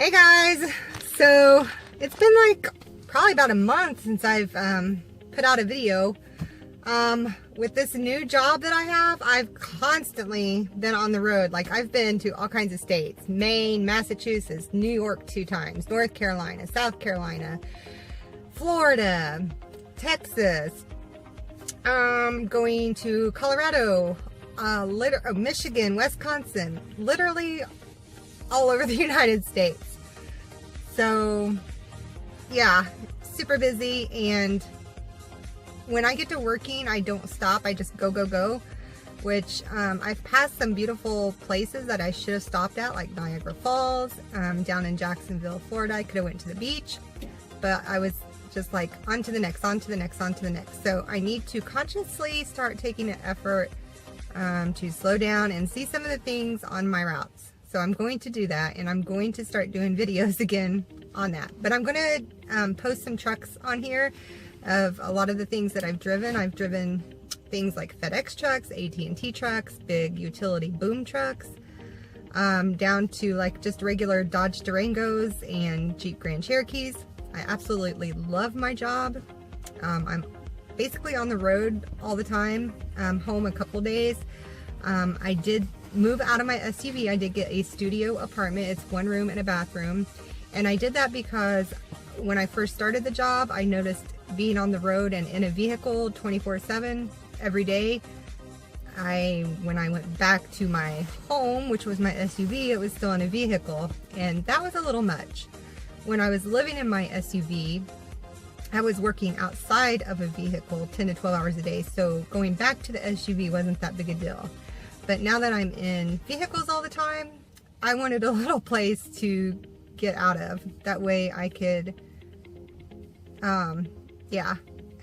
Hey guys, so it's been like probably about a month since I've put out a video. With this new job that I have, I've constantly been on the road. Like, I've been to all kinds of states: Maine, Massachusetts, New York 2 times, North Carolina, South Carolina, Florida, Texas, going to Colorado, Michigan, Wisconsin, literally all over the United States. So yeah, super busy, and when I get to working, I don't stop. I just go, which I've passed some beautiful places that I should have stopped at, like Niagara Falls, down in Jacksonville, Florida. I could have went to the beach, but I was just like on to the next, on to the next, on to the next. So I need to consciously start taking an effort to slow down and see some of the things on my routes. So I'm going to do that, and I'm going to start doing videos again on that. But I'm going to post some trucks on here of a lot of the things that I've driven. I've driven things like FedEx trucks, AT&T trucks, big utility boom trucks, down to like just regular Dodge Durangos and Jeep Grand Cherokees. I absolutely love my job. I'm basically on the road all the time, home a couple days. I did move out of my SUV. I did get a studio apartment. It's 1 room and a bathroom. And I did that because when I first started the job, I noticed being on the road and in a vehicle 24/7 every day. When I went back to my home, which was my SUV, it was still in a vehicle, and that was a little much. When I was living in my SUV, I was working outside of a vehicle 10 to 12 hours a day, so going back to the SUV wasn't that big a deal. But now that I'm in vehicles all the time, I wanted a little place to get out of. That way I could, yeah,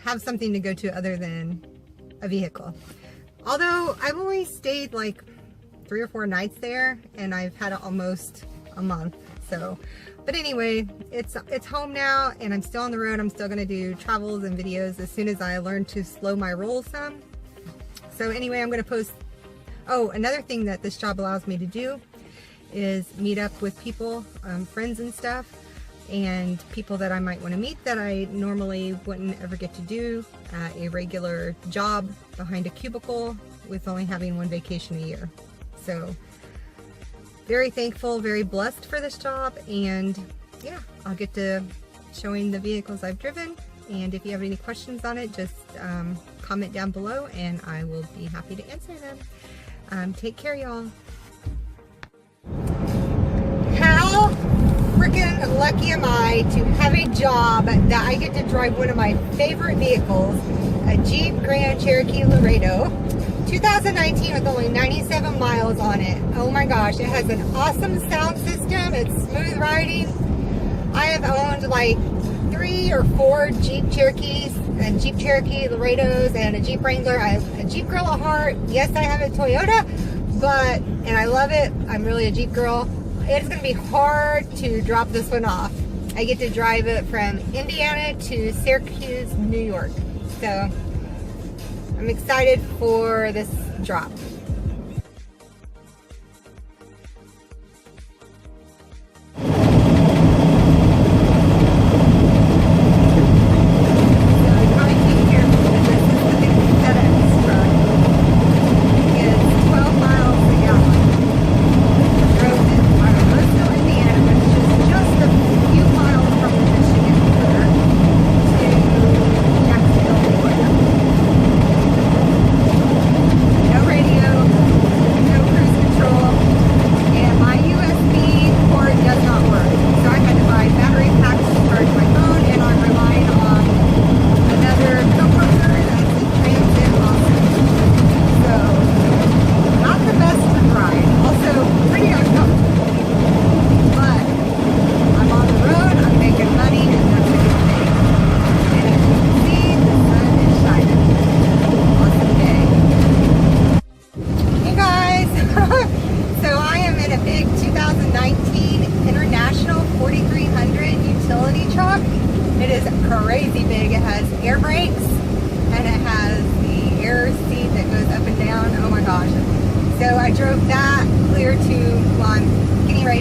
have something to go to other than a vehicle. Although I've only stayed like 3 or 4 nights there, and I've had it almost a month. So, but anyway, it's home now, and I'm still on the road. I'm still gonna do travels and videos as soon as I learn to slow my roll some. So anyway, I'm gonna post. Oh, another thing that this job allows me to do is meet up with people, friends and stuff, and people that I might want to meet that I normally wouldn't ever get to do at a regular job behind a cubicle with only having 1 vacation a year. So very thankful, very blessed for this job, and yeah, I'll get to showing the vehicles I've driven. And if you have any questions on it, just comment down below, and I will be happy to answer them. Take care, y'all. How freaking lucky am I to have a job that I get to drive one of my favorite vehicles, a Jeep Grand Cherokee Laredo, 2019, with only 97 miles on it. Oh my gosh, it has an awesome sound system. It's smooth riding. I have owned like 3 or 4 Jeep Cherokees and Jeep Cherokee Laredos and a Jeep Wrangler. I have a Jeep girl at heart. Yes, I have a Toyota, and I love it. I'm really a Jeep girl. It's going to be hard to drop this one off. I get to drive it from Indiana to Syracuse, New York. So I'm excited for this drop. Radio.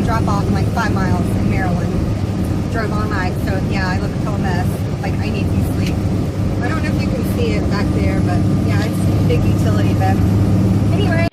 drop off in like 5 miles in Maryland. Drove all night, so yeah, I look a total mess. Like, I need some sleep. I don't know if you can see it back there, but yeah, it's a big utility bed. Anyway.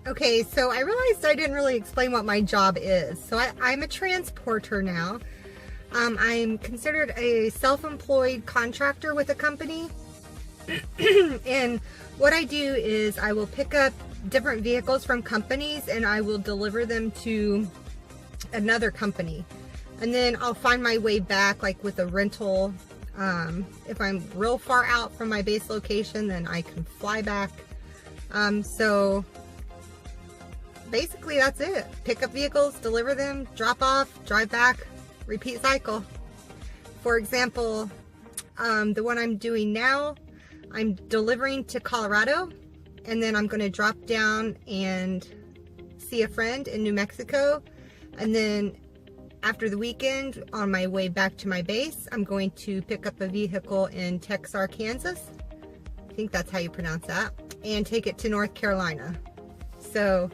Okay, so I realized I didn't really explain what my job is. So I'm a transporter now. I'm considered a self-employed contractor with a company. And what I do is I will pick up different vehicles from companies and I will deliver them to another company. And then I'll find my way back, like with a rental. If I'm real far out from my base location, then I can fly back. So basically that's it. Pick up vehicles, deliver them, drop off, drive back, repeat cycle. For example, the one I'm doing now, I'm delivering to Colorado, and then I'm going to drop down and see a friend in New Mexico, and then after the weekend, on my way back to my base, I'm going to pick up a vehicle in Texar, Kansas. I think that's how you pronounce that, and take it to North Carolina. So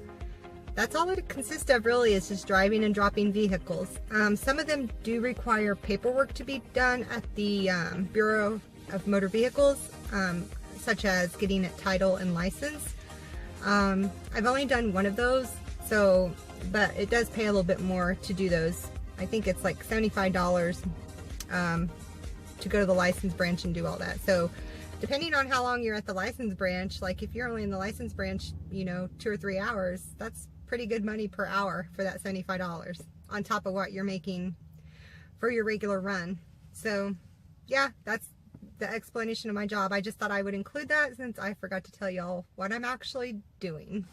that's all it consists of, really, is just driving and dropping vehicles. Some of them do require paperwork to be done at the Bureau of Motor Vehicles, such as getting a title and license. I've only done one of those, but it does pay a little bit more to do those. I think it's like $75 to go to the license branch and do all that. So depending on how long you're at the license branch, like if you're only in the license branch, 2 or 3 hours, that's pretty good money per hour for that $75 on top of what you're making for your regular run. So yeah, that's the explanation of my job. I just thought I would include that since I forgot to tell y'all what I'm actually doing.